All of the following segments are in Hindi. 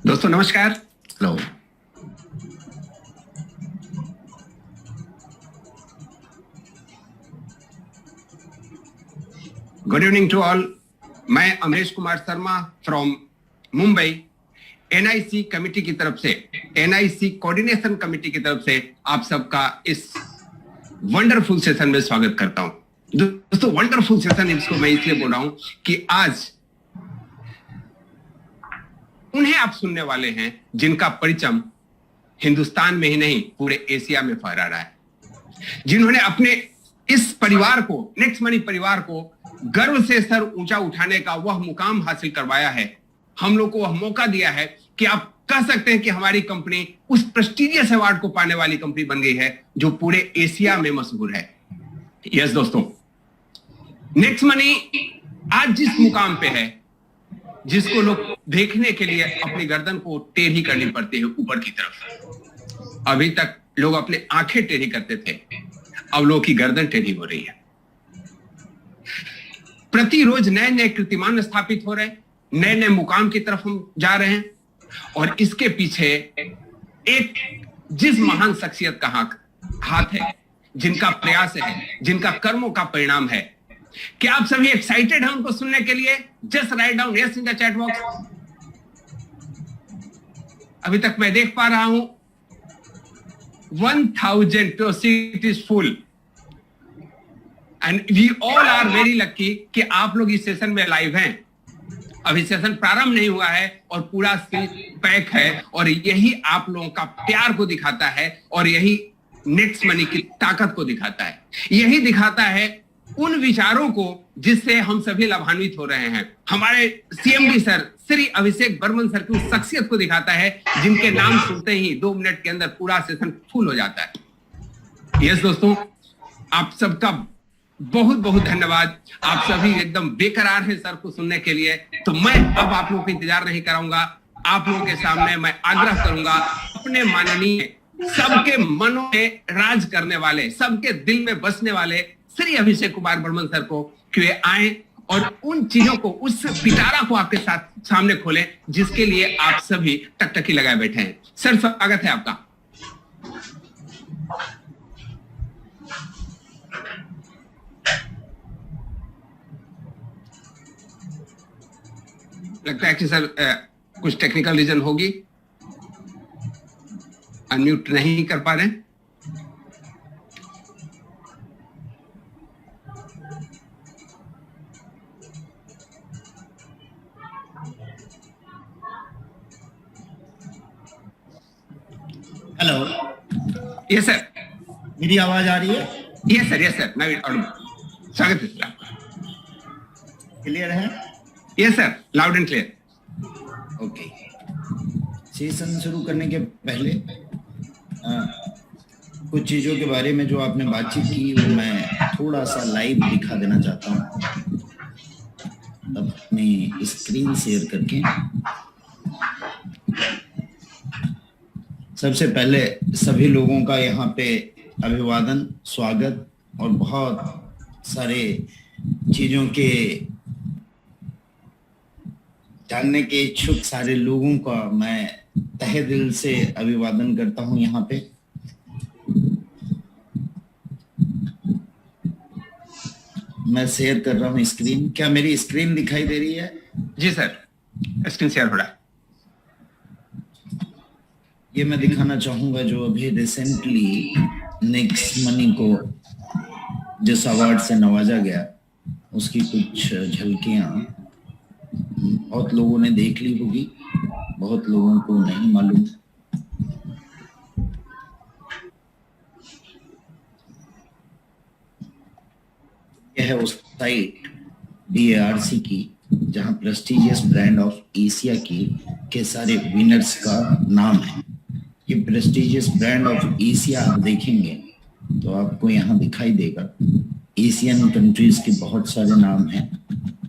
दोस्तों नमस्कार। Hello. Good evening to all. मैं Amrish Kumar Sharma from Mumbai, NIC committee की तरफ से, एनआईसी कोऑर्डिनेशन कमेटी की तरफ से आप सबका इस वंडरफुल सेशन में स्वागत करता हूं। दोस्तों वंडरफुल सेशन इसको मैं इसलिए बोल रहा हूं कि आज उन्हें आप सुनने वाले हैं जिनका परचम हिंदुस्तान में ही नहीं पूरे एशिया में फहरा रहा है, जिन्होंने अपने इस परिवार को, नेक्स्ट मनी परिवार को गर्व से सर ऊंचा उठाने का वह मुकाम हासिल करवाया है। हम लोग को वह मौका दिया है कि आप कह सकते हैं कि हमारी कंपनी उस प्रेस्टिजियस अवार्ड को पाने वाली कंपनी बन गई है जो पूरे एशिया में मशहूर है। यस दोस्तों, नेक्स्ट मनी आज जिस मुकाम पे है, जिसको लोग देखने के लिए अपनी गर्दन को टेढ़ी करनी पड़ती है ऊपर की तरफ। अभी तक लोग अपने आंखें टेढ़ी करते थे, अब लोगों की गर्दन टेढ़ी हो रही है। प्रतिरोज नए नए कीर्तिमान स्थापित हो रहे हैं, नए नए मुकाम की तरफ हम जा रहे हैं, और इसके पीछे एक जिस महान शख्सियत का हाथ है, जिनका प्रयास है, जिनका कर्मों का परिणाम है। क्या आप सभी एक्साइटेड हैं उनको सुनने के लिए? Just write down yes in the chat box. अभी तक मैं देख पा रहा हूं 1000 तो seat is full and we all are very lucky कि आप लोग इस सेशन में लाइव हैं। अभी सेशन प्रारंभ नहीं हुआ है और पूरा सीट पैक है, और यही आप लोगों का प्यार को दिखाता है, और यही नेक्स्ट मनी की ताकत को दिखाता है। यही दिखाता है उन विचारों को जिससे हम सभी लाभान्वित हो रहे हैं। हमारे CMD sir Shri Abhishek Burman sir की उस शख्सियत को दिखाता है जिनके नाम सुनते ही 2 मिनट के अंदर पूरा सेशन फुल हो जाता है। यस दोस्तों, आप सबका बहुत बहुत धन्यवाद। आप सभी एकदम बेकरार हैं सर को सुनने के लिए, तो मैं अब आप लोगों का इंतजार नहीं कराऊंगा। आप लोगों के सामने मैं आग्रह करूंगा, अपने माननीय, सबके मनों में राज करने वाले, सबके दिल में बसने वाले श्री अभिषेक कुमार बर्मन सर को कि वे आए और उन चीजों को, उस पिटारा को आपके साथ सामने खोलें जिसके लिए आप सभी टकटकी लगाए बैठे हैं। सर स्वागत है आपका। लगता है कि सर कुछ टेक्निकल रीजन होगी, अनम्यूट नहीं कर पा रहे हैं। हेलो, यस सर, मेरी आवाज आ रही है? यस सर, मैं स्वागत है सर आपका। क्लियर है? Yes sir, loud and clear. Okay. Session शुरू करने के पहले कुछ चीज़ों के बारे में जो आपने बातचीत की वो मैं थोड़ा सा लाइव दिखा देना चाहता हूँ, अपनी स्क्रीन शेयर करके। सबसे पहले सभी लोगों का यहाँ पे अभिवादन, स्वागत, और बहुत सारे चीज़ों के जानने के इच्छुक सारे लोगों का मैं तहे दिल से अभिवादन करता हूँ। यहाँ पे मैं शेयर कर रहा हूँ स्क्रीन। क्या मेरी स्क्रीन दिखाई दे रही है? जी सर, स्क्रीन शेयर हो रहा है। ये मैं दिखाना चाहूंगा जो अभी रिसेंटली नेक्स्ट मनी को जिस अवार्ड से नवाजा गया, उसकी कुछ झलकियां बहुत लोगों ने देख ली होगी, बहुत लोगों को नहीं मालूम। यह है उस साइट BARC की जहां प्रेस्टिजियस ब्रांड ऑफ एशिया के सारे विनर्स का नाम है। ये प्रेस्टिजियस ब्रांड ऑफ एशिया आप देखेंगे तो आपको यहाँ दिखाई देगा एशियन कंट्रीज के बहुत सारे नाम हैं,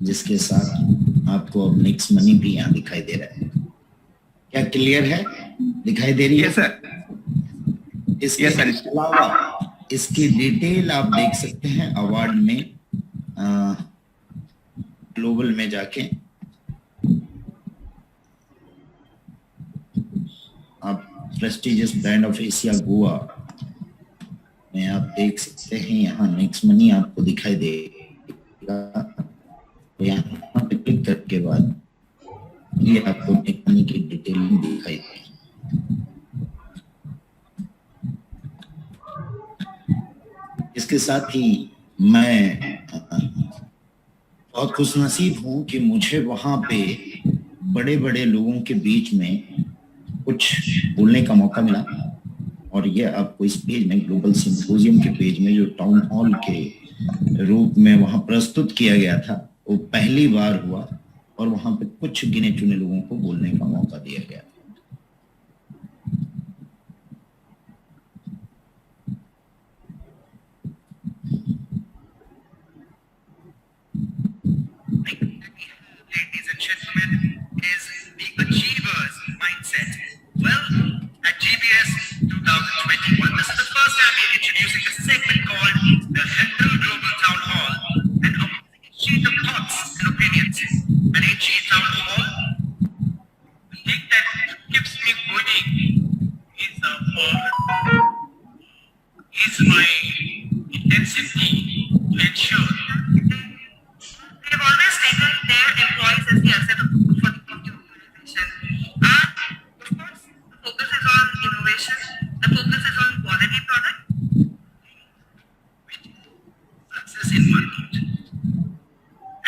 जिसके साथ आपको अब नेक्स्ट मनी भी यहाँ दिखाई दे रहा है। क्या क्लियर है? दिखाई दे रही है? Yes sir. इसके अलावा इसकी डिटेल आप देख सकते हैं अवार्ड में, ग्लोबल में जाके। Prestigious brand of Asia Goa में आप देख सकते हैं, यहाँ नेक्स्ट मनी आपको दिखाई देगा। यहाँ पे क्लिक करने के बाद ये आपको नेक्स्ट मनी की डिटेलिंग दिखाई देगी। इसके साथ ही मैं बहुत खुशनसीब हूँ कि मुझे वहां पे बड़े बड़े लोगों के बीच में कुछ बोलने का मौका मिला, और ये आपको इस पेज में, ग्लोबल सिम्पोजियम के पेज में, जो टाउन हॉल के रूप में वहां प्रस्तुत किया गया था, वो पहली बार हुआ और वहां पे कुछ गिने चुने लोगों को बोलने का मौका दिया गया। Ladies and gentlemen, is the Achievers Mindset. Well, at GBS 2021, this is the first time we're introducing a segment called the Hendel Global Town Hall, and exchange of thoughts and opinions. An HG Town Hall, the thing that keeps me going is my intensity to ensure. They've always taken their employees as the asset for the organization. And of course, the focus is on innovation, the focus is on quality product, which is success in market.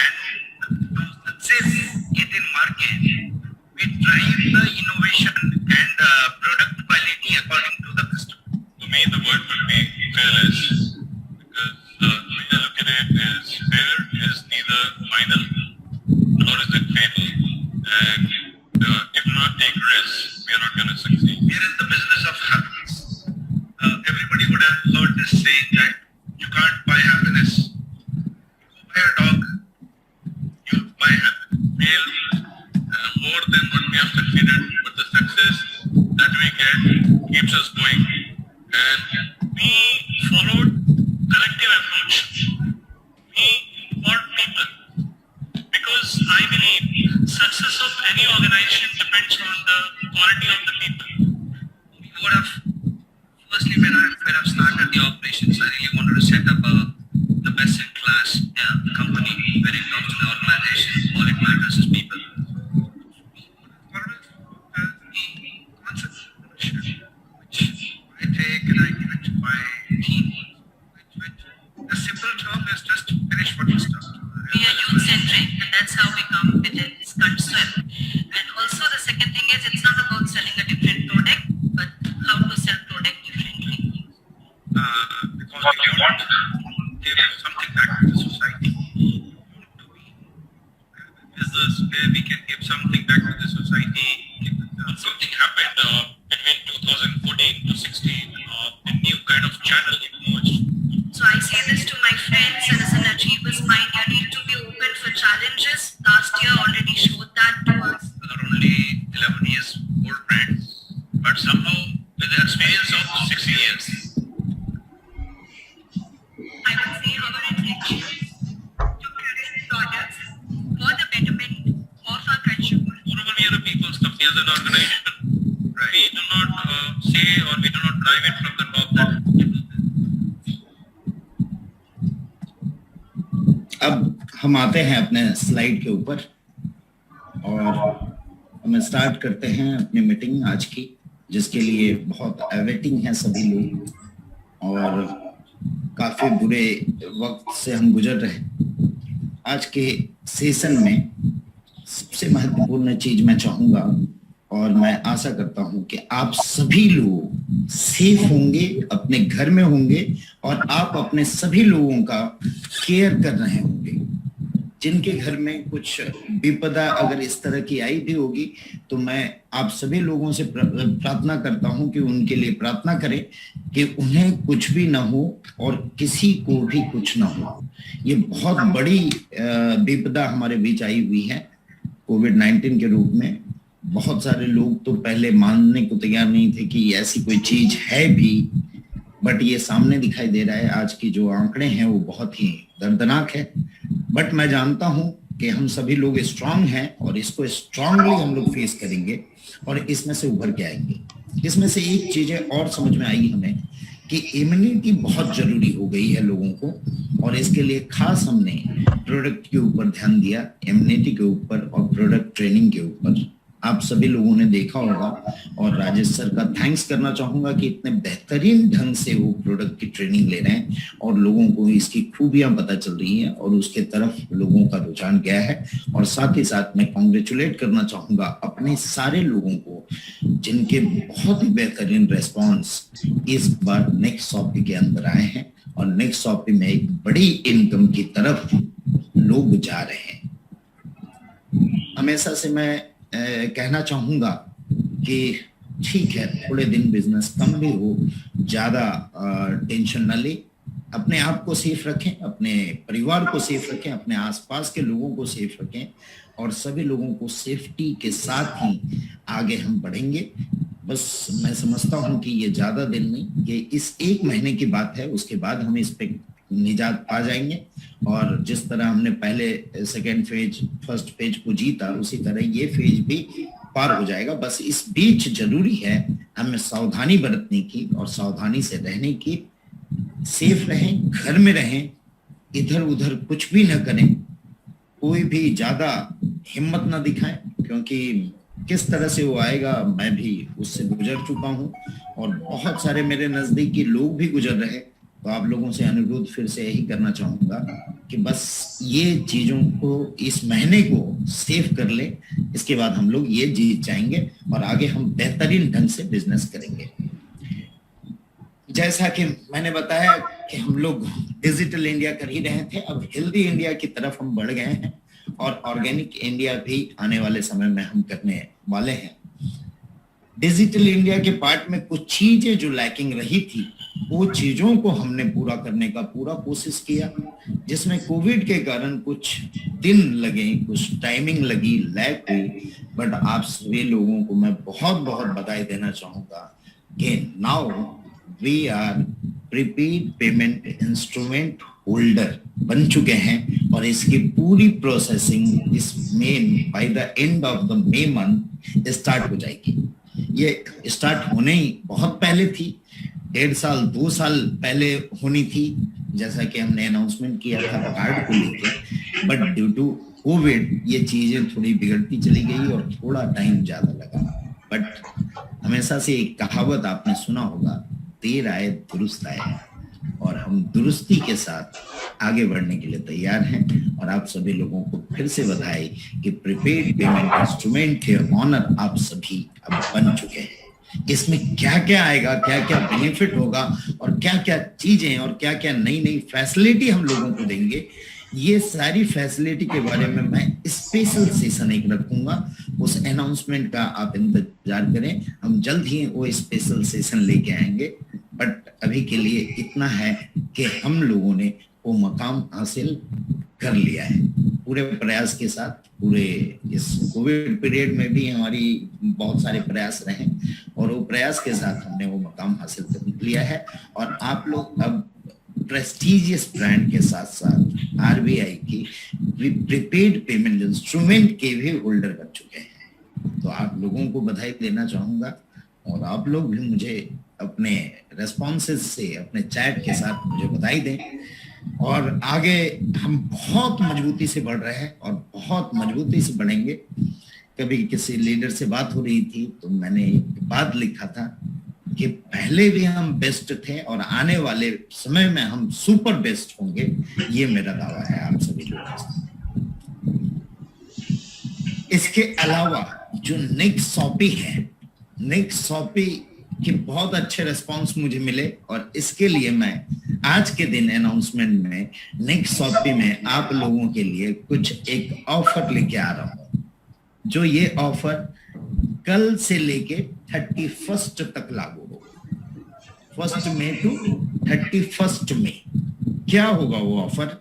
And success in market, we drive the innovation and the product quality according to the customer. To me, the word will be fearless, because the way I look at it is failure is neither final nor is it fatal, and if we not take risks, we are not going to succeed. We are in the business of happiness. Everybody would have heard this saying that you can't buy happiness. You buy a dog, you buy happiness. Fail more than what we have succeeded, but the success that we get keeps us going. And we followed collective approach. We for people, because I believe success of any organization depends on the quality of the people. We would have, firstly, when I started the operations, I really wanted to set up the best in class company when it comes to the organization. All it matters is people. The concept of ownership, which I take and I give it to my team. The simple term is just finish what you start. We are youth-centric, and that's how we come with its concept. And also the second thing is, it's not about selling a different product, but how to sell product differently. Because we want to give something back to the society. We want to be is this where we can give something back to the society. Something happened between 2014 to 16. A new kind of channel emerged. So I say this to my friends, and as an achiever's mind, you need to be open for challenges. Last year already showed that to us. We are only 11 years old brands, but somehow with the experience of 60 years, I would say our intention to create products for the betterment of our consumers. Moreover, we are a people's company as an organization. Right. We do not say, or we do not drive it from the top that. अब हम आते हैं अपने स्लाइड के ऊपर और हम स्टार्ट करते हैं अपनी मीटिंग आज की, जिसके लिए बहुत अवेटिंग है सभी लोग, और काफी बुरे वक्त से हम गुजर रहे हैं। आज के सेशन में सबसे महत्वपूर्ण चीज मैं चाहूंगा, और मैं आशा करता हूं कि आप सभी लोग सेफ होंगे, अपने घर में होंगे, और आप अपने सभी लोगों का केयर कर रहे होंगे। जिनके घर में कुछ विपदा अगर इस तरह की आई भी होगी, तो मैं आप सभी लोगों से प्रार्थना करता हूं कि उनके लिए प्रार्थना करें कि उन्हें कुछ भी ना हो और किसी को भी कुछ ना हो। ये बहुत बड़ी विपदा हमारे बीच आई हुई है कोविड-19 के रूप में। बहुत सारे लोग तो पहले मानने को तैयार नहीं थे कि ऐसी कोई चीज है भी, बट ये सामने दिखाई दे रहा है। आज की जो आंकड़े हैं वो बहुत ही दर्दनाक है, बट मैं जानता हूं कि हम सभी लोग स्ट्रांग हैं और इसको स्ट्रांगली हम लोग फेस करेंगे और इसमें से उभर के आएंगे। इसमें से एक चीजें और समझ में आई हमें कि इम्यूनिटी बहुत जरूरी हो गई है लोगों को, और इसके लिए खास हमने प्रोडक्ट के ऊपर ध्यान दिया, इम्यूनिटी के ऊपर और प्रोडक्ट ट्रेनिंग के ऊपर। आप सभी लोगों ने देखा होगा, और राजेश सर का थैंक्स करना चाहूंगा कि इतने बेहतरीन ढंग से वो प्रोडक्ट की ट्रेनिंग ले रहे हैं और लोगों को इसकी खूबियां पता चल रही हैं और उसके तरफ लोगों का रुझान गया है। और साथ ही साथ मैं कॉन्ग्रेचुलेट करना चाहूंगा अपने सारे लोगों को जिनके बहुत ही बेहतरीन रेस्पॉन्स इस बार नेक्स्ट शॉपी के अंदर आए हैं, और नेक्स्ट शॉपी में एक बड़ी इनकम की तरफ लोग जा रहे हैं। हमेशा से मैं कहना चाहूंगा कि ठीक है, थोड़े दिन बिजनेस कम भी हो, ज्यादा टेंशन न ले, अपने आप को सेफ रखें, अपने परिवार को सेफ रखें, अपने आसपास के लोगों को सेफ रखें, और सभी लोगों को सेफ्टी के साथ ही आगे हम बढ़ेंगे। बस मैं समझता हूं कि ये ज्यादा दिन नहीं, ये इस 1 महीने की बात है, उसके बाद हम इस पे निजात पा जाएंगे। और जिस तरह हमने पहले सेकेंड फेज फर्स्ट फेज को जीता, उसी तरह ये फेज भी पार हो जाएगा। बस इस बीच जरूरी है हमें सावधानी बरतने की और सावधानी से रहने की। सेफ रहें, घर में रहें, इधर उधर कुछ भी न करें, कोई भी ज्यादा हिम्मत न दिखाएं, क्योंकि किस तरह से वो आएगा मैं भी उससे गुजर चुका हूं और बहुत सारे मेरे नजदीकी लोग भी गुजर रहे। तो आप लोगों से अनुरोध फिर से यही करना चाहूंगा कि बस ये चीजों को, इस महीने को सेव कर ले, इसके बाद हम लोग ये जीत जाएंगे और आगे हम बेहतरीन ढंग से बिजनेस करेंगे। जैसा कि मैंने बताया कि हम लोग डिजिटल इंडिया कर ही रहे थे, अब हेल्दी इंडिया की तरफ हम बढ़ गए हैं और ऑर्गेनिक इंडिया भी आने वाले समय में हम करने वाले हैं। डिजिटल इंडिया के पार्ट में कुछ चीजें जो लैकिंग रही थी, वो चीजों को हमने पूरा करने का पूरा कोशिश किया, जिसमें कोविड के कारण कुछ दिन लगे, कुछ टाइमिंग लगी, लैग हुई, बट आप सभी लोगों को मैं बहुत बहुत बधाई देना चाहूंगा कि now we are prepaid payment instrument holder बन चुके हैं और इसकी पूरी प्रोसेसिंग इस मई by the end of the May month start हो जाएगी। ये स्टार्ट होने ही बहुत पहले थी, 1.5 साल 2 साल पहले होनी थी, जैसा कि हमने अनाउंसमेंट किया था कार्ड को लेकर, बट ड्यू टू कोविड ये चीजें थोड़ी बिगड़ती चली गई और थोड़ा टाइम ज्यादा लगा। बट हमेशा से एक कहावत आपने सुना होगा, देर आए दुरुस्त आए, और हम दुरुस्ती के साथ आगे बढ़ने के लिए तैयार हैं। और आप सभी लोगों को फिर से बधाई कि प्रीपेड पेमेंट इंस्ट्रूमेंट के ऑनर आप सभी अब बन चुके हैं। इसमें क्या क्या आएगा, क्या क्या बेनिफिट होगा और क्या क्या चीजें और क्या क्या नई नई फैसिलिटी हम लोगों को देंगे, ये सारी फैसिलिटी के बारे में मैं स्पेशल सेशन एक रखूंगा। उस अनाउंसमेंट का आप इंतजार करें, हम जल्द ही वो स्पेशल सेशन लेके आएंगे। बट अभी के लिए इतना है कि हम लोगों ने वो मकाम हासिल कर लिया है पूरे प्रयास के साथ। पूरे इस कोविड पीरियड में भी हमारी बहुत सारे प्रयास रहे और वो प्रयास के साथ हमने वो मकाम हासिल कर लिया है। और आप लोग अब प्रेस्टिजियस ब्रांड के साथ साथ आरबीआई की प्रीपेड पेमेंट इंस्ट्रूमेंट के भी होल्डर बन चुके हैं। तो आप लोगों को बधाई देना चाहूंगा और आप लोग भी मुझे अपने रेस्पॉन्सेस से, अपने चैट के साथ मुझे बधाई दें। और आगे हम बहुत मजबूती से बढ़ रहे हैं और बहुत मजबूती से बढ़ेंगे। कभी किसी लीडर से बात हो रही थी तो मैंने एक बात लिखा था कि पहले भी हम बेस्ट थे और आने वाले समय में हम सुपर बेस्ट होंगे। ये मेरा दावा है आप सभी लोगों से। इसके अलावा जो नेक्स्ट शॉपी है, नेक्स्ट शॉपी के बहुत अच्छे रिस्पांस मुझे मिले और इसके लिए मैं आज के दिन अनाउंसमेंट में नेक्स्ट शॉपी में आप लोगों के लिए कुछ एक ऑफर लेके आ रहा हूं। जो ये ऑफर कल से लेके 31 तक लागू होगा, 1 मई टू 31 मई। क्या होगा वो ऑफर?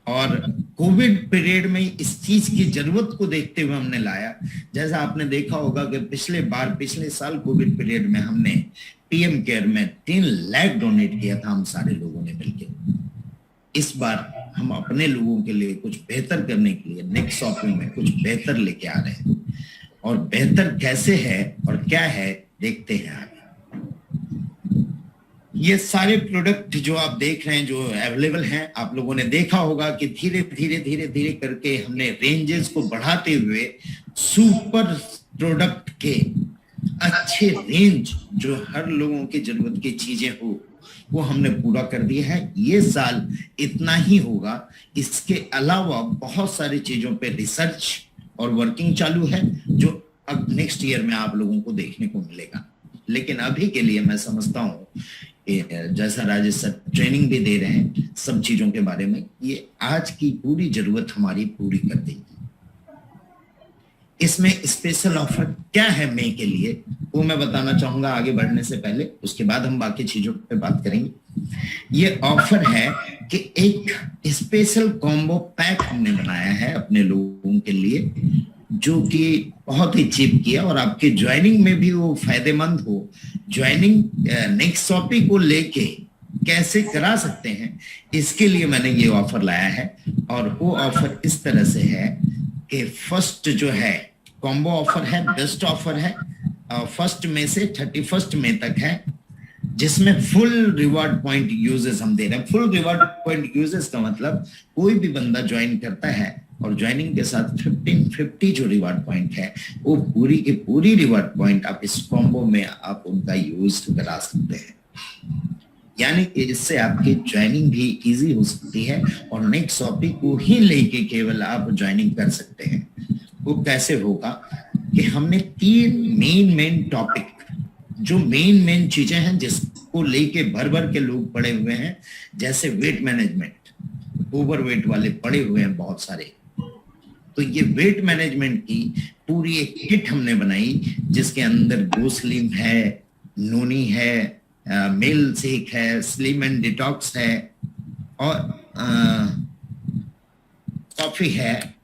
और कोविड पीरियड में इस चीज की जरूरत को देखते हुए हमने लाया। जैसा आपने देखा होगा कि पिछले साल कोविड पीरियड में हमने पीएम केयर में 3 लाख डोनेट किया था हम सारे लोगों ने मिलकर। इस बार हम अपने लोगों के लिए कुछ बेहतर करने के लिए नेक्स्ट शॉपिंग में कुछ बेहतर लेके आ रहे हैं, और बेहतर कैसे है और क्या है देखते हैं आगे। ये सारे प्रोडक्ट जो आप देख रहे हैं जो अवेलेबल हैं, आप लोगों ने देखा होगा कि धीरे धीरे करके हमने रेंजेस को बढ़ाते हुए सुपर प्रोडक्ट के अच्छे रेंज जो हर लोगों की जरूरत की चीजें हो वो हमने पूरा कर दिया है। ये साल इतना ही होगा, इसके अलावा बहुत सारी चीजों पे रिसर्च और वर्किंग चालू है जो अब नेक्स्ट ईयर में आप लोगों को देखने को मिलेगा। लेकिन अभी के लिए मैं समझता हूँ जैसा राजेश सर ट्रेनिंग भी दे रहे हैं सब चीजों के बारे में, ये आज की पूरी जरूरत हमारी पूरी कर देगी। इसमें स्पेशल ऑफर क्या है मई के लिए वो मैं बताना चाहूंगा आगे बढ़ने से पहले, उसके बाद हम बाकी चीजों पे बात करेंगे। ये ऑफर है कि एक स्पेशल कॉम्बो पैक हमने बनाया है अपने लोगों के लिए जो कि बहुत ही चीप किया और आपके ज्वाइनिंग में भी वो फायदेमंद हो। ज्वाइनिंग नेक्स्ट शॉपिंग को लेके कैसे करा सकते हैं इसके लिए मैंने ये ऑफर लाया है। और वो ऑफर इस तरह से है कि फर्स्ट जो है कॉम्बो ऑफर है, बेस्ट ऑफर है, फर्स्ट मई से 31 मई तक है, जिसमें फुल रिवॉर्ड पॉइंट यूजेस हम दे रहे हैं। फुल रिवॉर्ड पॉइंट यूजेस का मतलब कोई भी बंदा ज्वाइन करता है और ज्वाइनिंग के साथ 1550 जो रिवॉर्ड पॉइंट है वो पूरी की पूरी रिवॉर्ड पॉइंट आप इस कॉम्बो में आप उनका यूज करा सकते हैं। यानी कि इससे आपकी ज्वाइनिंग भी इजी हो सकती है और नेक्स्ट टॉपिक को ही लेके केवल आप ज्वाइनिंग कर सकते हैं। वो कैसे होगा कि हमने 3 मेन टॉपिक जो मेन चीजें हैं जिसको लेके भर के लोग पड़े हुए हैं, जैसे वेट मैनेजमेंट, ओवरवेट वाले पड़े हुए हैं बहुत सारे। तो ये वेट मैनेजमेंट की पूरी एक किट हमने बनाई जिसके अंदर गोस्लिम है, नोनी है, मेल शेक है, स्लिम एंड डिटॉक्स है और कॉफी है।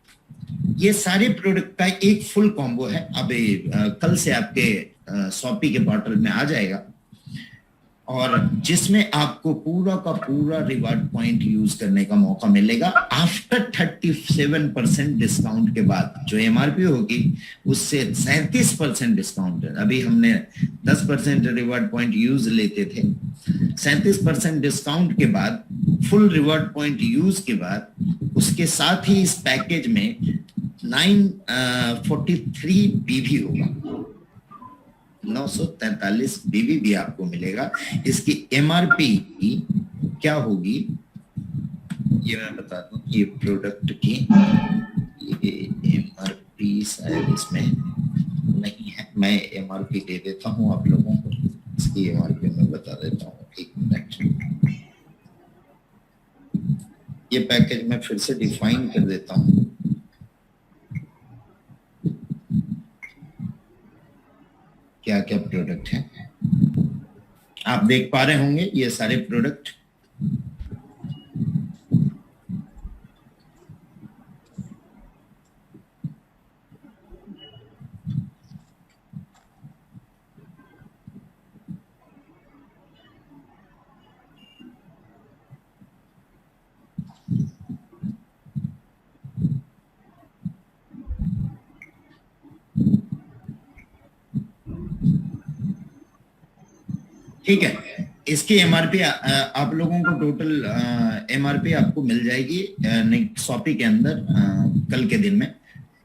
ये सारे प्रोडक्ट का एक फुल कॉम्बो है। अब कल से आपके शॉपी के बॉटल में आ जाएगा और जिसमें आपको पूरा का पूरा रिवार्ड पॉइंट यूज करने का मौका मिलेगा आफ्टर 37% डिस्काउंट के बाद। जो एमआरपी होगी उससे 37% डिस्काउंट है। अभी हमने 10% रिवार्ड पॉइंट यूज लेते थे, 37% डिस्काउंट के बाद फुल रिवार्ड पॉइंट यूज के बाद उसके साथ ही इस पैकेज में 943 बीबी होगा, 943 बीबी भी आपको मिलेगा। इसकी एमआरपी क्या होगी ये मैं बता दूं। ये प्रोडक्ट की ये एमआरपी शायद इसमें नहीं है, मैं एमआरपी दे देता हूं आप लोगों को। इसकी एमआरपी मैं बता देता हूं, एक मिनट। ये पैकेज मैं फिर से डिफाइन कर देता हूं। क्या क्या प्रोडक्ट है आप देख पा रहे होंगे, ये सारे प्रोडक्ट। ठीक है, इसकी एमआरपी आप लोगों को टोटल एमआरपी आपको मिल जाएगी शॉपी के अंदर कल के दिन में।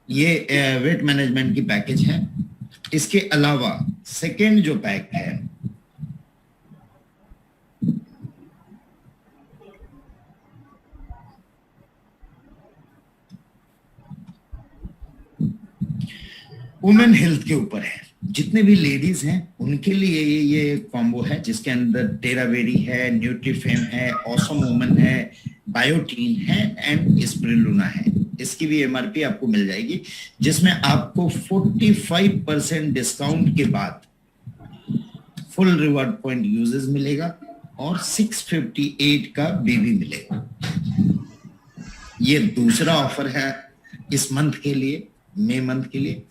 ये वेट मैनेजमेंट की पैकेज है। इसके अलावा सेकेंड जो पैक है वुमेन हेल्थ के ऊपर है। जितने भी लेडीज हैं उनके लिए ये कॉम्बो है जिसके अंदर टेरावेरी है, न्यूट्रीफेम है, ऑसम वुमन है, बायोटीन है एंड स्प्रिलुना है। इसकी भी एमआरपी आपको मिल जाएगी जिसमें आपको 45% डिस्काउंट के बाद फुल रिवॉर्ड पॉइंट यूजेस मिलेगा और 658 का बीबी मिलेगा। ये दूसरा ऑफर है इस मंथ के लिए, मई मंथ के लिए।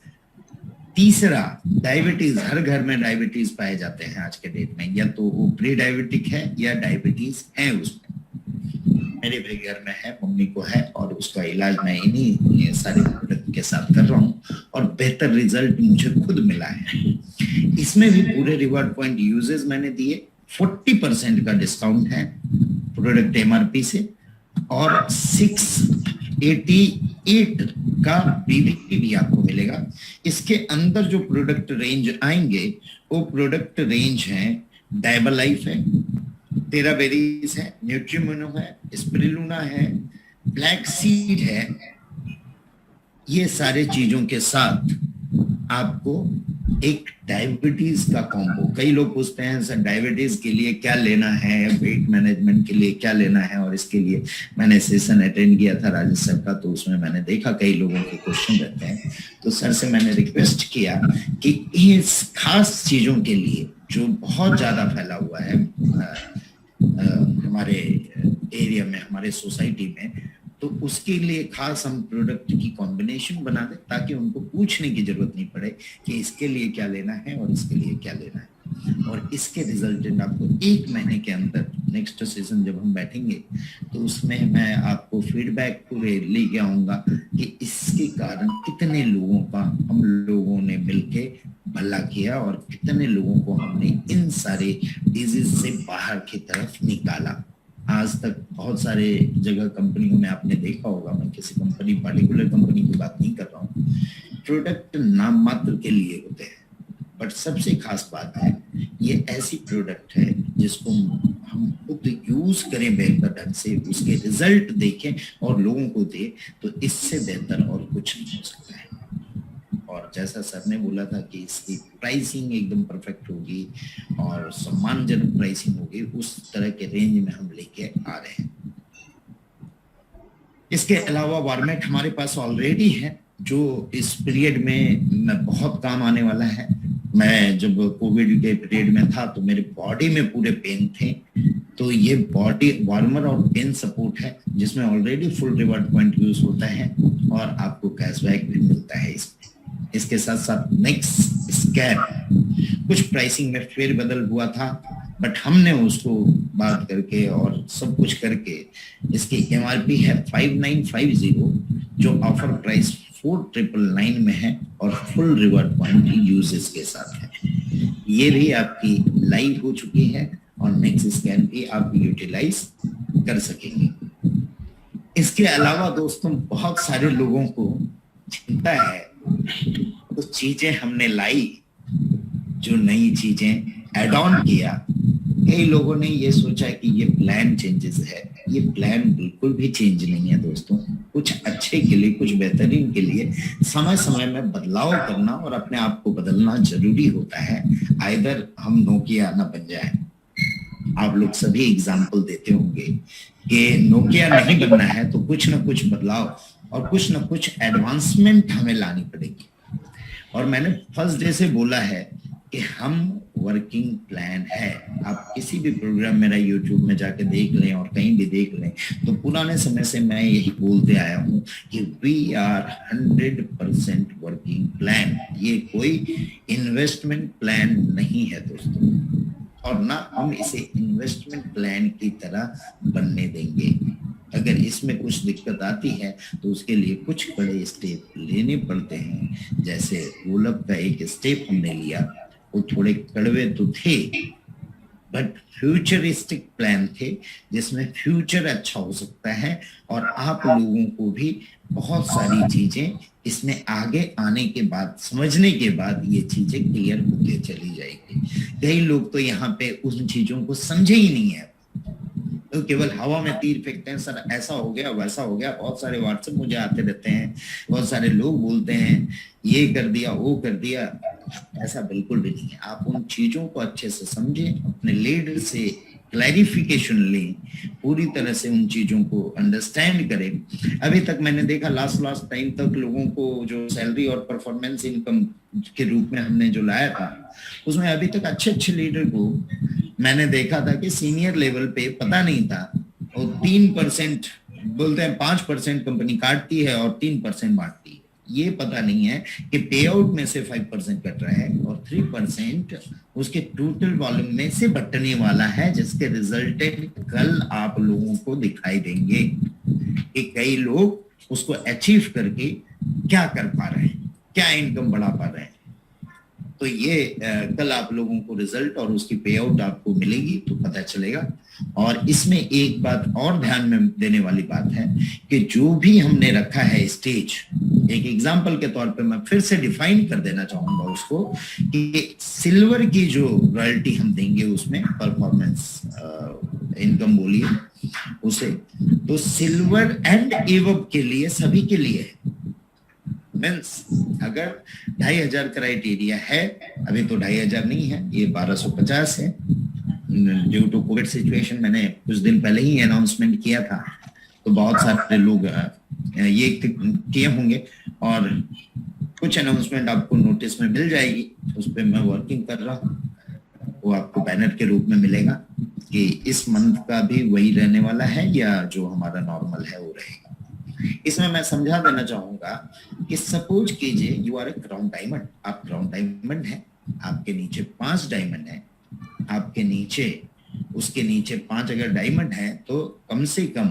तीसरा, डायबिटीज, हर घर में डायबिटीज पाए जाते हैं आज के डेट में, या तो वो प्री डायबिटिक है या डायबिटीज है उसमें। मेरे भी घर में है, मम्मी को है, और उसका इलाज मैं इन्हीं सारे प्रोडक्ट के साथ कर रहा हूँ और बेहतर रिजल्ट मुझे खुद मिला है। इसमें भी पूरे रिवॉर्ड पॉइंट यूजेस मैंने दिए, 40% का डिस्काउंट है प्रोडक्ट एमआरपी से, और 688 का पीवीपी भी आपको मिलेगा। इसके अंदर जो प्रोडक्ट रेंज आएंगे वो प्रोडक्ट रेंज है, डायबल लाइफ है, टेराबेरीज है, न्यूट्रीमोनो है, स्पिरुलिना है, ब्लैक सीड है। ये सारे चीजों के साथ आपको एक डायबिटीज का कॉम्बो। कई लोग पूछते हैं सर डायबिटीज के लिए क्या लेना है, वेट मैनेजमेंट के लिए क्या लेना है, और इसके लिए मैंने सेशन अटेंड किया था राजेश सर का, तो उसमें मैंने देखा कई लोगों के क्वेश्चन रहते हैं, तो सर से मैंने रिक्वेस्ट किया कि इस खास चीजों के लिए जो बहुत ज्यादा फैला हुआ है हमारे एरिया में, हमारे सोसाइटी में, तो उसके लिए खास हम प्रोडक्ट की कॉम्बिनेशन बना दें ताकि उनको पूछने की जरूरत नहीं पड़े कि इसके लिए क्या लेना है और इसके लिए क्या लेना है। और इसके रिजल्टेंट आपको 1 महीने के अंदर, नेक्स्ट सेशन जब हम बैठेंगे तो उसमें मैं आपको फीडबैक पूरे लेके आऊंगा कि इसके कारण कितने लोगों का हम लोगों ने मिलके भला किया और कितने लोगों को हमने इन सारे डिजीज से बाहर की तरफ निकाला। आज तक बहुत सारे जगह कंपनियों में आपने देखा होगा, मैं किसी कंपनी पर्टिकुलर कंपनी की बात नहीं कर रहा हूँ, प्रोडक्ट नाम मात्र के लिए होते हैं, बट सबसे खास बात है ये ऐसी प्रोडक्ट है जिसको हम खुद यूज करें बेहतर ढंग से, उसके रिजल्ट देखें और लोगों को दे, तो इससे बेहतर और कुछ नहीं हो सकता है। और जैसा सर ने बोला था कि इसकी प्राइसिंग एकदम परफेक्ट होगी और सम्मानजनक प्राइसिंग होगी, उस तरह के रेंज में हम लेके आ रहे हैं। इसके अलावा वार्मेट हमारे पास ऑलरेडी है जो इस पीरियड में बहुत काम आने वाला है। मैं जब कोविड के पीरियड में था तो मेरे बॉडी में पूरे पेन थे, तो ये बॉडी वार्मर और पेन सपोर्ट है जिसमें already full reward point use होता है और आपको कैशबैक भी मिलता है इसमें। इसके साथ साथ नेक्स्ट स्कैन कुछ प्राइसिंग में फेरबदल हुआ था, बट हमने उसको बात करके और सब कुछ करके इसकी एमआरपी है 5950, जो ऑफर प्राइस 4999 में है और फुल रिवॉर्ड पॉइंट यूजेस के साथ है। ये भी आपकी लाइव हो चुकी है और नेक्स्ट स्कैन भी आप यूटिलाइज कर सकेंगे। इसके अलावा दोस्तों बहुत सारे लोगों को चिंता है, तो चीजें हमने लाई, जो नई चीजें एड ऑन किया। कई लोगों ने ये सोचा कि ये प्लान चेंजेस है, ये प्लान बिल्कुल भी चेंज नहीं है दोस्तों। कुछ अच्छे के लिए, कुछ बेहतरीन के लिए समय समय में बदलाव करना और अपने आप को बदलना जरूरी होता है। आइदर हम नोकिया ना बन जाए। आप लोग सभी एग्जाम्पल देते होंगे कि नोकिया नहीं बनना है तो कुछ ना कुछ बदलाव और कुछ ना कुछ एडवांसमेंट हमें लानी पड़ेगी। और मैंने फर्स्ट डे से बोला है कि हम वर्किंग प्लान है। आप किसी भी प्रोग्राम मेरा यूट्यूब में जाके देख लें और कहीं भी देख लें तो पुराने समय से मैं यही बोलते आया हूं कि वी आर 100% वर्किंग प्लान। ये कोई इन्वेस्टमेंट प्लान नहीं है दोस्तों, और ना हम इसे इन्वेस्टमेंट प्लान की तरह बनने देंगे। अगर इसमें कुछ दिक्कत आती है तो उसके लिए कुछ बड़े स्टेप लेने पड़ते हैं। जैसे रोलअप का एक स्टेप हमने लिया, वो थोड़े कड़वे तो थे बट फ्यूचरिस्टिक प्लान थे, जिसमें फ्यूचर अच्छा हो सकता है और आप लोगों को भी बहुत सारी चीजें इसमें आगे आने के बाद, समझने के बाद ये चीजें क्लियर होते चली जाएगी। कई लोग तो यहाँ पे उन चीजों को समझे ही नहीं है, तो केवल हवा में तीर फेंकते हैं, सर ऐसा हो गया वैसा हो गया। बहुत सारे व्हाट्सएप मुझे आते रहते हैं, बहुत सारे लोग बोलते हैं ये कर दिया वो कर दिया। ऐसा बिल्कुल भी नहीं है। आप उन चीजों को अच्छे से समझें, अपने लीडर से क्लैरिफिकेशन लें, पूरी तरह से उन चीजों को अंडरस्टैंड करें। अभी तक मैंने देखा लास्ट टाइम तक लोगों को जो सैलरी और परफॉर्मेंस इनकम के रूप में हमने जो लाया था, उसमें अभी तक अच्छे लीडर को मैंने देखा था कि सीनियर लेवल पे पता नहीं था, और 3% बोलते हैं 5% कंपनी काटती है और 3% बांटती है। ये पता नहीं है कि पे आउट में से 5% कट रहा है और 3% उसके टोटल वॉल्यूम में से बटने वाला है, जिसके रिजल्टेंट कल आप लोगों को दिखाई देंगे कि कई लोग उसको अचीव करके क्या कर पा रहे हैं, क्या इनकम बढ़ा पा रहे हैं। तो ये कल आप लोगों को रिजल्ट और उसकी पे आउट आपको मिलेगी तो पता चलेगा। और इसमें एक बात और ध्यान में देने वाली बात है कि जो भी हमने रखा है स्टेज, एक एग्जांपल के तौर पे मैं फिर से डिफाइन कर देना चाहूंगा उसको कि सिल्वर की जो रॉयल्टी हम देंगे उसमें परफॉर्मेंस इनकम बोलिए उसे, तो सिल्वर एंड एवब के लिए सभी के लिए है। मीन्स अगर 2500 क्राइटेरिया है, अभी तो 2500 नहीं है, ये 1250 है ड्यू टू कोविड सिचुएशन। मैंने कुछ दिन पहले ही अनाउंसमेंट किया था, तो बहुत सारे लोग ये किए होंगे और कुछ अनाउंसमेंट आपको नोटिस में मिल जाएगी, उस पर मैं वर्किंग कर रहा हूँ। वो आपको बैनर के रूप में मिलेगा कि इस मंथ का भी वही रहने वाला है या जो हमारा नॉर्मल है वो रहेगा। इसमें मैं समझा देना चाहूंगा कि सपोज कीजिए you are a crown diamond, आप क्राउन डायमंड हैं, आपके नीचे 5 डायमंड है, आपके नीचे उसके नीचे 5 अगर डायमंड है तो कम से कम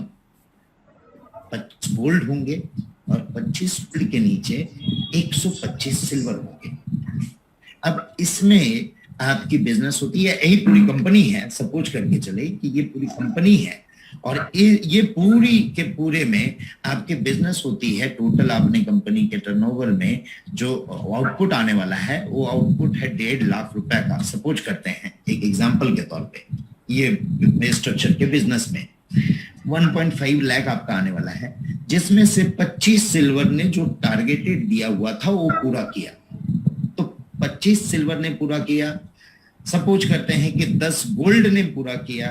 25 गोल्ड होंगे और 25 गोल्ड के नीचे 125 सिल्वर होंगे। अब इसमें आपकी बिजनेस होती है, यही पूरी कंपनी है, सपोज करके चले कि ये पूरी कंपनी है और ये पूरी के पूरे में आपके बिजनेस होती है। टोटल आपने कंपनी के टर्नओवर में जो आउटपुट आने वाला है वो आउटपुट है 1.5 लाख रुपए का, सपोज करते हैं एक एग्जांपल के तौर पे। ये स्ट्रक्चर के बिजनेस में 1.5 लाख आपका आने वाला है, जिसमें से 25 सिल्वर ने जो टारगेटेड दिया हुआ था वो पूरा किया। तो 25 सिल्वर ने पूरा किया, सपोज करते हैं कि 10 गोल्ड ने पूरा किया,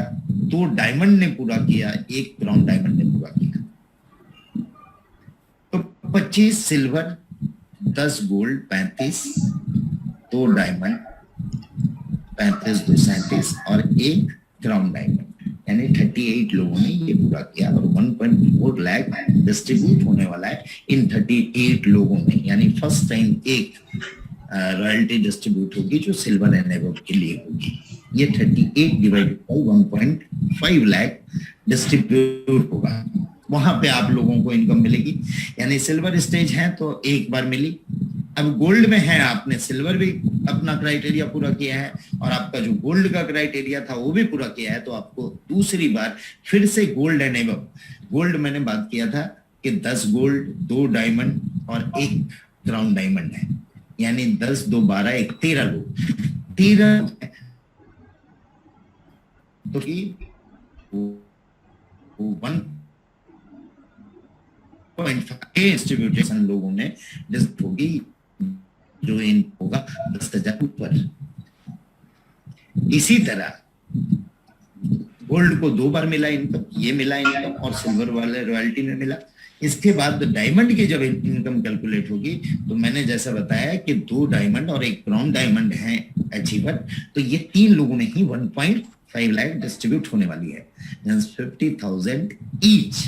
2 डायमंड ने पूरा किया, 1 क्राउन डायमंड ने पूरा किया। तो 25 सिल्वर, 10 गोल्ड 35, 2 डायमंड 35, 2 37 और 1 क्राउन डायमंड, यानी 38 लोगों ने ये पूरा किया और 1.4 लाख डिस्ट्रीब्यूट होने वाला है इन 38 लोगों में। यानी फर्स्ट टाइम एक रॉयल्टी डिस्ट्रीब्यूट होगी जो सिल्वर एंड एबव के लिए होगी। ये 38 डिवाइडेड बाय 1.5 लाख डिस्ट्रीब्यूट होगा, वहां पे आप लोगों को इनकम मिलेगी। यानी सिल्वर स्टेज है तो एक बार मिली, अब गोल्ड में है, आपने सिल्वर भी अपना क्राइटेरिया पूरा किया है और आपका जो गोल्ड का क्राइटेरिया था वो भी पूरा किया है, तो आपको दूसरी बार फिर से गोल्ड एंड एबव। गोल्ड मैंने बात किया था कि 10 गोल्ड, 2 डायमंड और 1 क्राउन डायमंड है, यानी 10, 2, 12, 1, 13 लोग, 13 तो 1.5 डिस्ट्रीब्यूटेशन लोगों ने डिस्ट्रीब्यूट होगी, जो इन होगा 10,000 ऊपर। इसी तरह गोल्ड को 2 बार मिला इनकम, ये मिला इनकम और सिल्वर वाले रॉयल्टी में मिला। इसके बाद डायमंड की जब इनकम कैलकुलेट होगी तो मैंने जैसा बताया कि 2 डायमंड और 1 क्राउन डायमंड है अचीवर, तो ये 3 लोगों में ही 1.5 लाख डिस्ट्रीब्यूट होने वाली है, 50,000 ईच।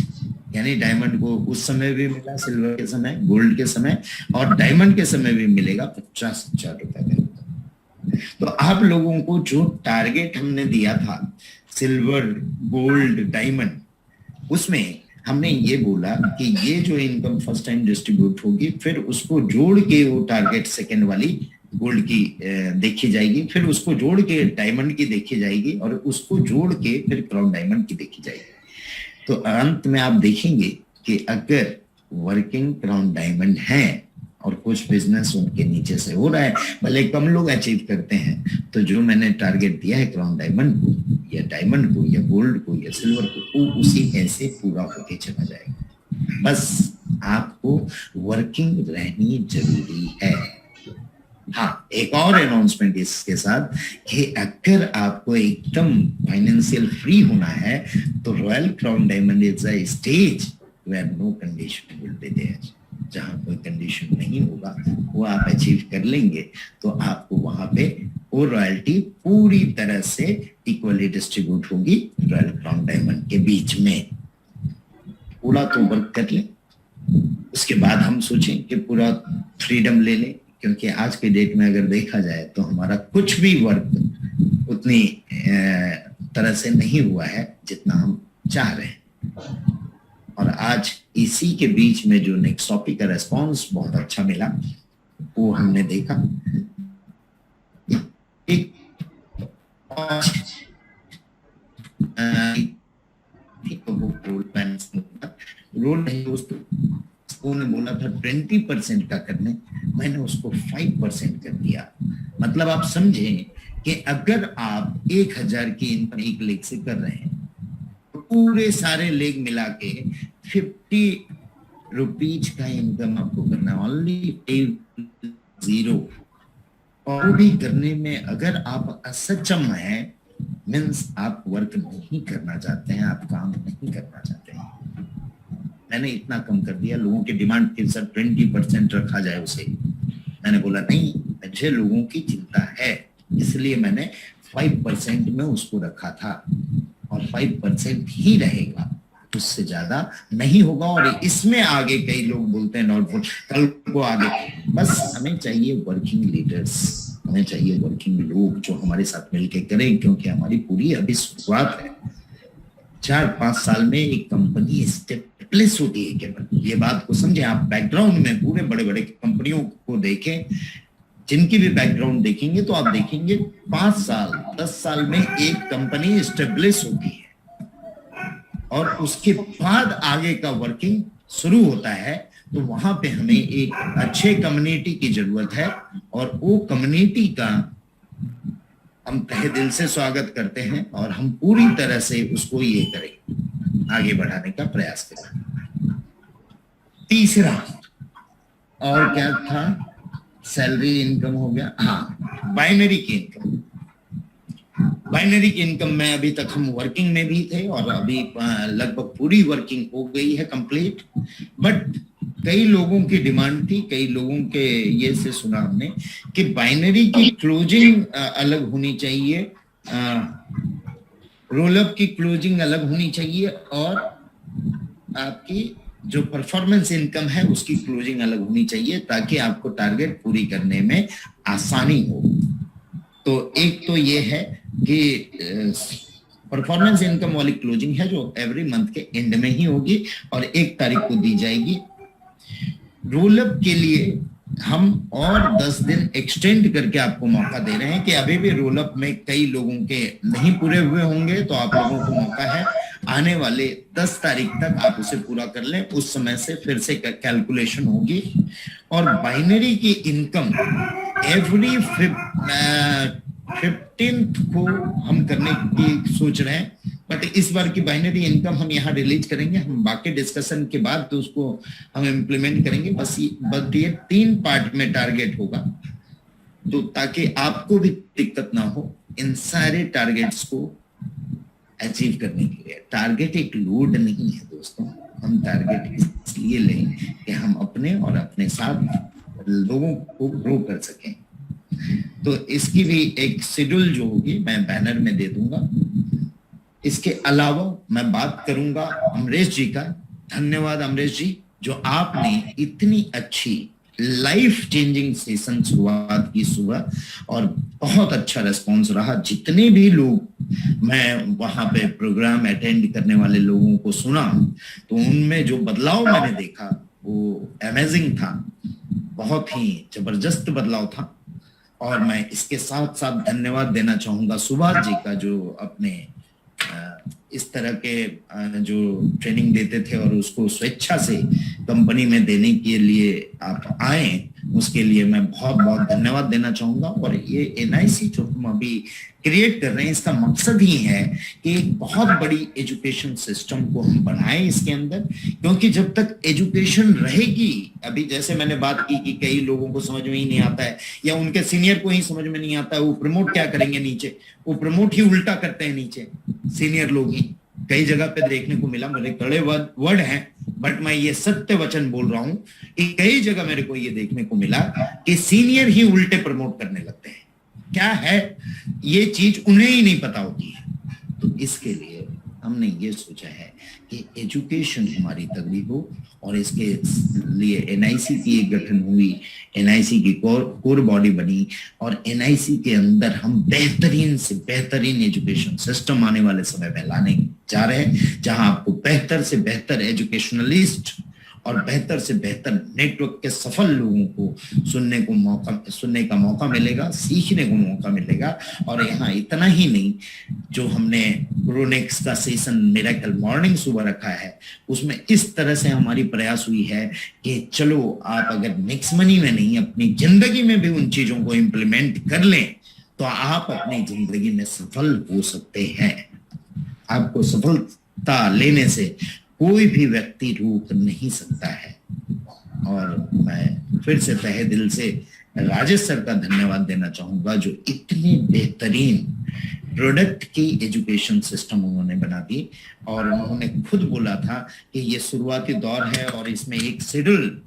यानी डायमंड को उस समय भी मिला, सिल्वर के समय, गोल्ड के समय और डायमंड के समय भी मिलेगा 50,000 रुपए का। तो आप लोगों को जो टारगेट हमने दिया था सिल्वर, गोल्ड, डायमंड, उसमें हमने ये बोला कि ये जो इनकम फर्स्ट टाइम डिस्ट्रीब्यूट होगी, फिर उसको जोड़ के वो टारगेट सेकंड वाली गोल्ड की देखी जाएगी, फिर उसको जोड़ के डायमंड की देखी जाएगी और उसको जोड़ के फिर क्राउन डायमंड की देखी जाएगी। तो अंत में आप देखेंगे कि अगर वर्किंग क्राउन डायमंड है और कुछ बिजनेस उनके नीचे से हो रहा है, भले कम लोग अचीव करते हैं, तो जो मैंने टारगेट दिया है क्राउन डायमंड को या डायमंड को या गोल्ड को या सिल्वर को, वो उसी ऐसे पूरा होके चला जाएगा। बस आपको वर्किंग रहनी जरूरी है। हाँ, एक और अनाउंसमेंट इसके साथ कि अगर आपको एकदम फाइनेंशियल फ्री होना है तो royal crown diamond is a stage where no condition will be there. जहां कोई कंडीशन नहीं होगा वो आप अचीव कर लेंगे तो आपको वहां पे वो रॉयल्टी पूरी तरह से इक्वली डिस्ट्रीब्यूट होगी रॉयल क्राउन डायमंड के बीच में। पूरा तो वर्क कर ले उसके बाद हम सोचें कि पूरा फ्रीडम ले लें, क्योंकि आज के डेट में अगर देखा जाए तो हमारा कुछ भी वर्क उतनी तरह से नहीं हुआ है जितना हम चाह रहे हैं। और आज इसी के बीच में जो नेक्सॉपी का रेस्पॉन्स बहुत अच्छा मिला वो हमने देखा। एक रोल नहीं दोस्तों, उन्होंने बोला था 20% का करने, मैंने उसको 5% कर दिया। मतलब आप समझें कि अगर आप 1000 की इनकम एक लेग से कर रहे हैं तो पूरे सारे लेग मिला के 50 रुपीज का इनकम आपको करना, ओनली 0। और वो भी करने में अगर आप असक्षम हैं, मीन्स आप वर्क नहीं करना चाहते हैं, आप काम नहीं करना चाहते हैं। मैंने इतना कम कर दिया। लोगों की डिमांड थी सर 20% रखा जाए उसे, मैंने बोला नहीं, मुझे लोगों की चिंता है, इसलिए मैंने 5% में उसको रखा था और 5% ही रहेगा, उससे ज्यादा नहीं होगा। और इसमें आगे कई लोग बोलते हैं नॉट फॉर कल को आगे, बस हमें चाहिए वर्किंग लीडर्स, हमें चाहिए वर्किंग लोग जो हमारे साथ मिलकर करें, क्योंकि हमारी पूरी अभी शुरुआत है। 4-5 साल में एक कंपनी स्टेबलिश होती है केवल, ये बात को समझे आप। बैकग्राउंड में पूरे बड़े बड़े कंपनियों को देखें, जिनकी भी बैकग्राउंड देखेंगे तो आप देखेंगे 5 साल 10 साल में एक कंपनी स्टेबलिश होती है और उसके बाद आगे का वर्किंग शुरू होता है। तो वहां पे हमें एक अच्छे कम्युनिटी की जरूरत है और वो कम्युनिटी का हम तहे दिल से स्वागत करते हैं और हम पूरी तरह से उसको ये करें, आगे बढ़ाने का प्रयास करें। तीसरा और क्या था, सैलरी इनकम हो गया। हाँ, बाइनरी की इनकम। बाइनरी की इनकम में अभी तक हम वर्किंग में भी थे और अभी लगभग पूरी वर्किंग हो गई है कंप्लीट। बट कई लोगों की डिमांड थी, कई लोगों के ये से सुना हमने कि बाइनरी की क्लोजिंग अलग होनी चाहिए, रोलअप की क्लोजिंग अलग होनी चाहिए और आपकी जो परफॉर्मेंस इनकम है उसकी क्लोजिंग अलग होनी चाहिए, ताकि आपको टारगेट पूरी करने में आसानी हो। तो एक तो ये है कि परफॉर्मेंस इनकम वाली क्लोजिंग है जो एवरी मंथ के एंड में ही होगी और 1 तारीख को दी जाएगी। रोलअप के लिए हम और 10 दिन एक्सटेंड करके आपको मौका दे रहे हैं कि अभी भी रोलअप में कई लोगों के नहीं पूरे हुए होंगे, तो आप लोगों को मौका है आने वाले 10 तारीख तक आप उसे पूरा कर लें, उस समय से फिर से कैलकुलेशन होगी। और बाइनरी की इनकम एवरी 15th को हम करने की सोच रहे हैं, बट इस बार की बाइनरी इनकम हम यहाँ रिलीज करेंगे, हम बाकी डिस्कशन के बाद तो उसको हम इम्प्लीमेंट करेंगे। बस ये 3 पार्ट में टारगेट होगा, तो ताकि आपको भी दिक्कत ना हो इन सारे टारगेट्स को अचीव करने के लिए। टारगेट एक लोड नहीं है दोस्तों, हम टारगेट इसलिए लें कि हम अपने और अपने साथ लोगों को ग्रो कर सकें। तो इसकी भी एक शेड्यूल जो होगी मैं बैनर में दे दूंगा। इसके अलावा मैं बात करूंगा अमरेश जी का। धन्यवाद अमरेश जी, जो आपने इतनी अच्छी लाइफ चेंजिंग सेशन शुरुआत की सुबह और बहुत अच्छा रिस्पॉन्स रहा। जितने भी लोग मैं वहां पे प्रोग्राम अटेंड करने वाले लोगों को सुना तो उनमें जो बदलाव मैंने देखा वो अमेजिंग था, बहुत ही जबरदस्त बदलाव था। और मैं इसके साथ साथ धन्यवाद देना चाहूंगा सुभाष जी का, जो अपने इस तरह के जो ट्रेनिंग देते थे और उसको स्वेच्छा से कंपनी में देने के लिए आप आए, उसके लिए मैं बहुत बहुत धन्यवाद देना चाहूंगा। और ये एनआईसी जो हम अभी क्रिएट कर रहे हैं, इसका मकसद ही है कि एक बहुत बड़ी एजुकेशन सिस्टम को हम बनाएं इसके अंदर, क्योंकि जब तक एजुकेशन रहेगी, अभी जैसे मैंने बात की कि कई लोगों को समझ में ही नहीं आता है या उनके सीनियर को ही समझ में नहीं आता है, वो प्रमोट क्या करेंगे नीचे, वो प्रमोट ही उल्टा करते हैं नीचे सीनियर लोग ही। कई जगह पे देखने को मिला, मेरे कड़े वर्ड हैं बट मैं ये सत्य वचन बोल रहा हूं कि कई जगह मेरे को ये देखने को मिला कि सीनियर ही उल्टे प्रमोट करने लगते हैं। क्या है ये चीज उन्हें ही नहीं पता होती है। तो इसके लिए हमने ये सोचा है कि एजुकेशन हमारी तगड़ी हो और इसके लिए एनआईसी की एक गठन हुई, एनआईसी की कोर बॉडी बनी और एनआईसी के अंदर हम बेहतरीन से बेहतरीन एजुकेशन सिस्टम आने वाले समय में लाने जा रहे हैं, जहां आपको बेहतर से बेहतर एजुकेशनलिस्ट और बेहतर से बेहतर नेटवर्क के सफल लोगों को सुनने का मौका मिलेगा, सीखने को मौका मिलेगा। और यहाँ इतना ही नहीं, जो हमने प्रोनेक्स का सेशन मिरेकल मॉर्निंग सुबह रखा है, उसमें इस तरह से हमारी प्रयास हुई है कि चलो आप अगर मिक्स मनी में नहीं, अपनी जिंदगी में भी उन चीजों को इम्प्लीमेंट कर लें तो आप अपनी जिंदगी में सफल हो सकते हैं। आपको सफलता लेने से कोई भी व्यक्ति रोक नहीं सकता है। और मैं फिर से तहे दिल से राजेश सर का धन्यवाद देना चाहूंगा, जो इतनी बेहतरीन प्रोडक्ट की एजुकेशन सिस्टम उन्होंने बना दी। और उन्होंने खुद बोला था कि ये शुरुआती दौर है और इसमें एक शेड्यूल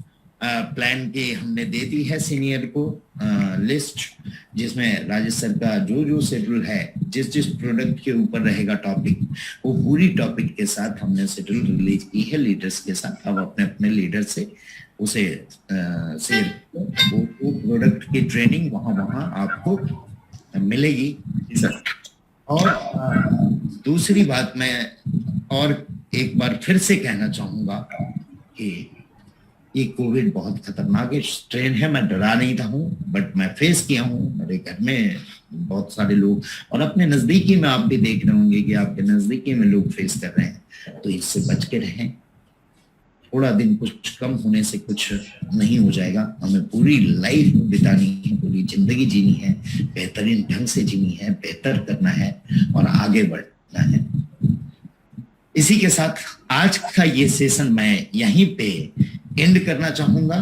प्लान की हमने दे दी है सीनियर को लिस्ट, जिसमें राजेश सर का जो जो शेड्यूल है, जिस जिस प्रोडक्ट के ऊपर रहेगा टॉपिक, वो पूरी टॉपिक के साथ हमने शेड्यूल रिलीज की है लीडर्स के साथ। अब अपने अपने लीडर से उसे वो प्रोडक्ट की ट्रेनिंग वहां आपको मिलेगी सर। और दूसरी बात मैं और एक बार फिर से कहना चाहूंगा कि ये कोविड बहुत खतरनाक स्ट्रेन है। मैं डरा नहीं था हूँ, बट मैं फेस किया हूँ। मेरे घर में बहुत सारे लोग और अपने नजदीकी में आप भी देख रहे होंगे कि आपके नजदीकी में लोग फेस कर रहे हैं, तो इससे बच के रहें। थोड़ा दिन कुछ कम होने से कुछ नहीं हो जाएगा। हमें पूरी लाइफ बितानी है, पूरी जिंदगी जीनी है, बेहतरीन ढंग से जीनी है, बेहतर करना है और आगे बढ़ना है। इसी के साथ आज का ये सेशन मैं यहीं पे एंड करना चाहूंगा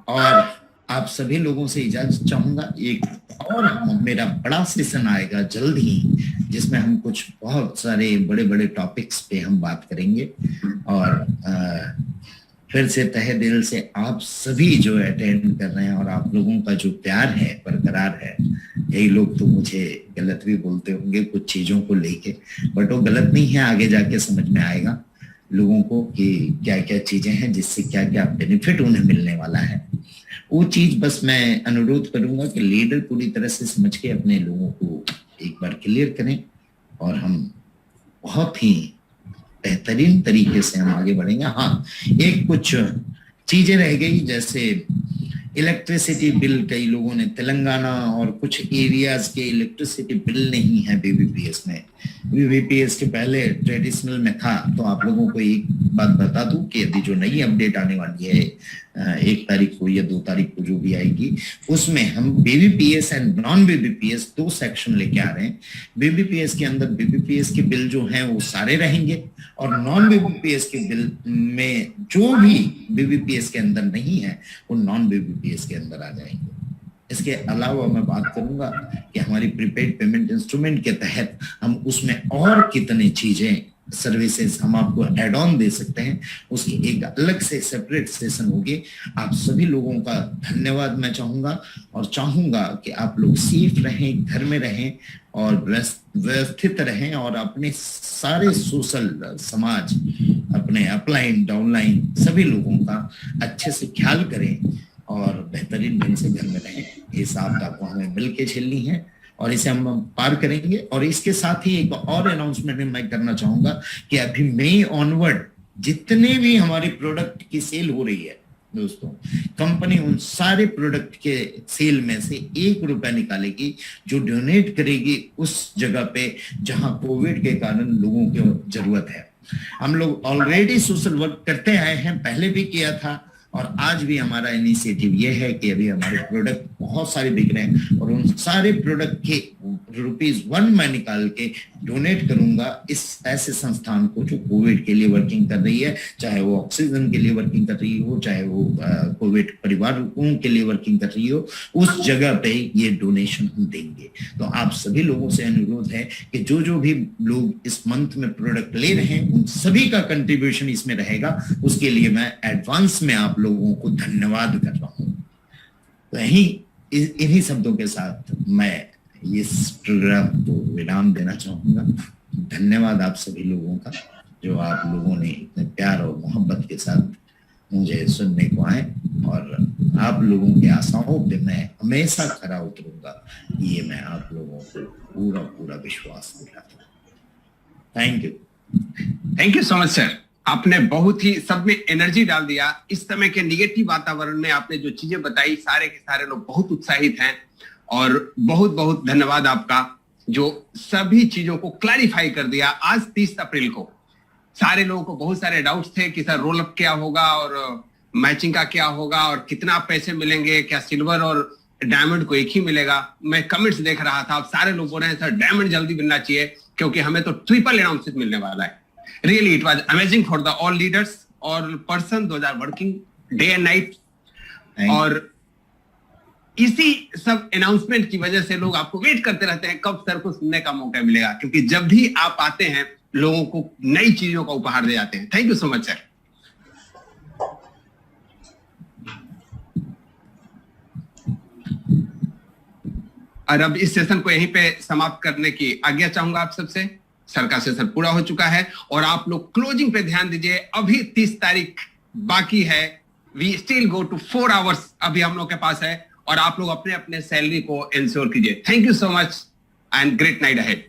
और आप सभी लोगों से इजाजत चाहूंगा। एक और मेरा बड़ा सेशन आएगा जल्द ही, जिसमें हम कुछ बहुत सारे बड़े बड़े टॉपिक्स पे हम बात करेंगे। और फिर से तहे दिल से आप सभी जो अटेंड कर रहे हैं और आप लोगों का जो प्यार है बरकरार है। यही लोग तो मुझे गलत भी बोलते होंगे कुछ चीजों को लेके, बट वो गलत नहीं है, आगे जाके समझ में आएगा लोगों को कि क्या क्या चीजें हैं, जिससे क्या क्या बेनिफिट उन्हें मिलने वाला है। वो चीज बस मैं अनुरोध करूंगा कि लीडर पूरी तरह से समझ के अपने लोगों को एक बार क्लियर करें और हम बहुत ही बेहतरीन तरीके से हम आगे बढ़ेंगे। हाँ, एक कुछ चीजें रह गई, जैसे इलेक्ट्रिसिटी बिल, कई लोगों ने तेलंगाना और कुछ एरियाज के इलेक्ट्रिसिटी बिल नहीं है बीबीपीएस में। बीबीपीएस के पहले ट्रेडिशनल में था। तो आप लोगों को एक बात बता दूं कि अभी जो नई अपडेट आने वाली है 1 तारीख को या 2 तारीख को जो भी आएगी, उसमें हम BBPS and non BBPS 2 section लेके आ रहे हैं। बीबीपीएस के अंदर बीबीपीएस के बिल जो हैं वो सारे रहेंगे और नॉन बीबीपीएस के बिल में जो भी बीबीपीएस के अंदर नहीं है वो नॉन बीबीपीएस के अंदर आ जाएंगे। इसके अलावा मैं बात करूंगा कि हमारी प्रीपेड पेमेंट इंस्ट्रूमेंट के तहत हम उसमें और कितनी चीजें सर्विसेज हम आपको एड ऑन दे सकते हैं, उसकी एक अलग से सेपरेट सेशन होगी। आप सभी लोगों का धन्यवाद मैं चाहूंगा और चाहूंगा कि आप लोग सेफ रहें, घर में रहें और व्यवस्थित रहें और अपने सारे सोशल समाज, अपने अपलाइन डाउनलाइन सभी लोगों का अच्छे से ख्याल करें और बेहतरीन ढंग से घर में रहें। इस आपदा को हमें मिल के झेलनी है और इसे हम पार करेंगे। और इसके साथ ही एक और अनाउंसमेंट मैं करना चाहूंगा कि अभी मई ऑनवर्ड जितने भी हमारी प्रोडक्ट की सेल हो रही है दोस्तों, कंपनी उन सारे प्रोडक्ट के सेल में से 1 रुपया निकालेगी जो डोनेट करेगी उस जगह पे जहां कोविड के कारण लोगों की जरूरत है। हम लोग ऑलरेडी सोशल वर्क करते आए हैं, पहले भी किया था और आज भी हमारा इनिशिएटिव ये है कि अभी हमारे प्रोडक्ट बहुत सारे बिक रहे हैं और उन सारे प्रोडक्ट के ₹1 मैं निकाल के डोनेट करूंगा इस ऐसे संस्थान को जो कोविड के लिए वर्किंग कर रही है, चाहे वो ऑक्सीजन के लिए वर्किंग कर रही हो, चाहे वो कोविड परिवारों के लिए वर्किंग कर रही हो, उस जगह पे ये डोनेशन हम देंगे। तो आप सभी लोगों से अनुरोध है कि जो जो भी लोग इस मंथ में प्रोडक्ट ले रहे हैं उन सभी का कंट्रीब्यूशन इसमें रहेगा। उसके लिए मैं एडवांस में आप लोगों को धन्यवाद कर रहा हूं। तो इन्हीं शब्दों के साथ मैं इस प्रोग्राम को विराम देना चाहूंगा। धन्यवाद आप सभी लोगों का, जो आप लोगों ने इतने प्यार और मोहब्बत के साथ मुझे सुनने को आए, और आप लोगों की आशाओं पे मैं हमेशा खरा उतरूंगा, ये मैं आप लोगों को पूरा पूरा विश्वास दिलाता हूँ। Thank you so much sir. आपने बहुत ही सब में एनर्जी डाल दिया। इस समय के निगेटिव वातावरण में आपने जो चीजें बताई, सारे के सारे लोग बहुत उत्साहित हैं, और बहुत बहुत धन्यवाद आपका, जो सभी चीजों को क्लैरिफाई कर दिया। आज 30 अप्रैल को सारे लोगों को बहुत सारे डाउट्स थे कि सर रोल अप क्या होगा और मैचिंग का क्या होगा और कितना पैसे मिलेंगे, क्या सिल्वर और डायमंड को एक ही मिलेगा। मैं कमेंट्स देख रहा था, अब सारे लोग बोल रहे हैं सर डायमंड जल्दी मिलना चाहिए, क्योंकि हमें तो ट्रिपल अनाउंसमेंट मिलने वाला है। Really it was amazing for the all leaders और person those are working day and night, और इसी सब अनाउंसमेंट की वजह से लोग आपको वेट करते रहते हैं कब सर को सुनने का मौका मिलेगा, क्योंकि जब भी आप आते हैं लोगों को नई चीजों का उपहार दे जाते हैं। Thank you so much sir. और अब इस सेशन को यहीं पे समाप्त करने की आज्ञा चाहूंगा आप सबसे। सर का सेशन पूरा हो चुका है और आप लोग क्लोजिंग पे ध्यान दीजिए। अभी 30 तारीख बाकी है। We still go to 4 hours अभी हम लोग के पास है, और आप लोग अपने अपने सैलरी को इंश्योर कीजिए। Thank you so much and great night ahead.